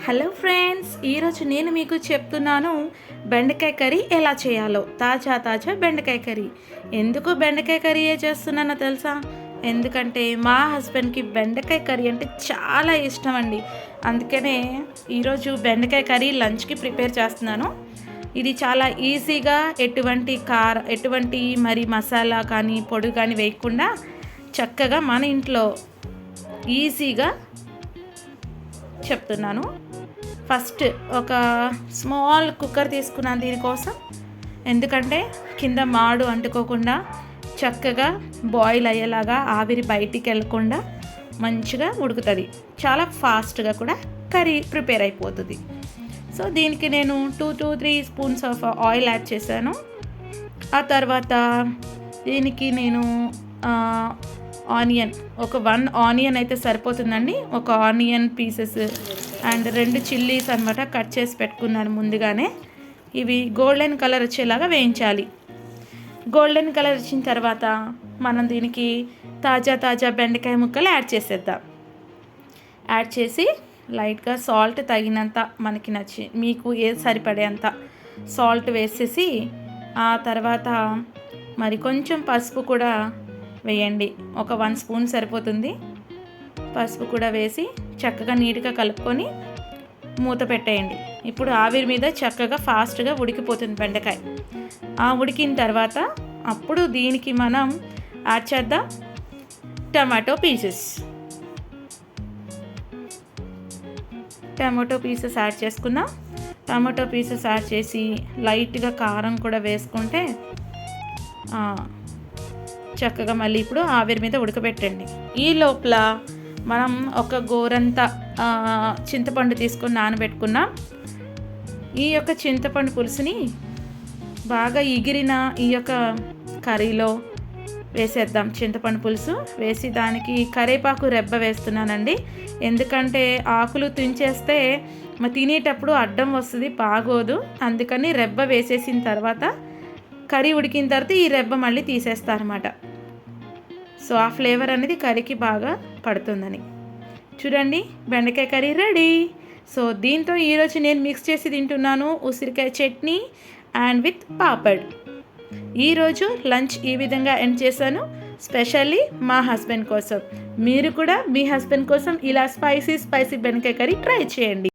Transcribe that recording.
Hello friends, ఈరోజు నేను మీకు చెప్తున్నాను బెండకాయ కర్రీ ఎలా చేయాలో. తాజా బెండకాయ కర్రీ. ఎందుకు బెండకాయ కర్రీ చేస్తున్నానో తెలుసా? ఎందుకంటే మా హస్బెండ్కి బెండకాయ కర్రీ అంటే చాలా ఇష్టం అండి. అందుకనే ఈరోజు బెండకాయ కర్రీ లంచ్కి ప్రిపేర్ చేస్తున్నాను. ఇది చాలా ఈజీగా ఎటువంటి మరి మసాలా కానీ పొడి కానీ వేయకుండా చక్కగా మన ఇంట్లో ఈజీగా చెప్తున్నాను. ఫస్ట్ ఒక స్మాల్ కుక్కర్ తీసుకున్నాను దీనికోసం. ఎందుకంటే కింద మాడు అంటుకోకుండా చక్కగా బాయిల్ అయ్యేలాగా ఆవిరి బయటికి వెళ్ళకుండా మంచిగా ఉడుకుతుంది. చాలా ఫాస్ట్గా కూడా కర్రీ ప్రిపేర్ అయిపోతుంది. సో దీనికి నేను 2-3 స్పూన్స్ ఆఫ్ ఆయిల్ యాడ్ చేశాను. ఆ తర్వాత దీనికి నేను ఆనియన్, ఒక 1 ఆనియన్ అయితే సరిపోతుందండి. ఒక ఆనియన్ పీసెస్ అండ్ 2 చిల్లీస్ అనమాట కట్ చేసి పెట్టుకున్నాను ముందుగానే. ఇవి గోల్డెన్ కలర్ వచ్చేలాగా వేయించాలి. గోల్డెన్ కలర్ వచ్చిన తర్వాత మనం దీనికి తాజా బెండకాయ ముక్కలు యాడ్ చేసేద్దాం. యాడ్ చేసి లైట్గా సాల్ట్ తగినంత, మనకి మీకు ఏది సరిపడేంత సాల్ట్ వేసేసి ఆ తర్వాత మరి కొంచెం పసుపు కూడా వేయండి. ఒక 1 స్పూన్ సరిపోతుంది. పసుపు కూడా వేసి చక్కగా నీట్గా కలుపుకొని మూత పెట్టేయండి. ఇప్పుడు ఆవిరి మీద చక్కగా ఫాస్ట్గా ఉడికిపోతుంది బెండకాయ. ఆ ఉడికిన తర్వాత అప్పుడు దీనికి మనం యాడ్ చేద్దాం టమాటో పీసెస్ యాడ్ చేసుకుందాం. టమాటో పీసెస్ యాడ్ చేసి లైట్గా కారం కూడా వేసుకుంటే చక్కగా మళ్ళీ ఇప్పుడు ఆవిరి మీద ఉడకబెట్టండి. ఈ లోపల మనం ఒక గోరంత చింతపండు తీసుకొని నానబెట్టుకున్నాం. ఈ యొక్క చింతపండు పులుసుని బాగా ఎగిరిన ఈ యొక్క కర్రీలో వేసేద్దాం. చింతపండు పులుసు వేసి దానికి కరివేపాకు రెబ్బ వేస్తున్నానండి. ఎందుకంటే ఆకులు తుంచేస్తే తినేటప్పుడు అడ్డం వస్తుంది, బాగోదు. అందుకని రెబ్బ వేసేసిన తర్వాత కర్రీ ఉడికిన తర్వాత ఈ రెబ్బ మళ్ళీ తీసేస్తారన్నమాట. సో ఆ ఫ్లేవర్ అనేది కర్రీకి బాగా పడుతుందని. చూడండి, బెండకాయ కర్రీ రెడీ. సో దీంతో ఈరోజు నేను మిక్స్ చేసి తింటున్నాను ఉసిరికాయ చట్నీ అండ్ విత్ పాపడ్. ఈరోజు లంచ్ ఈ విధంగా ఎండ్ చేశాను, స్పెషల్లీ మా హస్బెండ్ కోసం. మీరు కూడా మీ హస్బెండ్ కోసం ఇలా స్పైసీ బెండకాయ కర్రీ ట్రై చేయండి.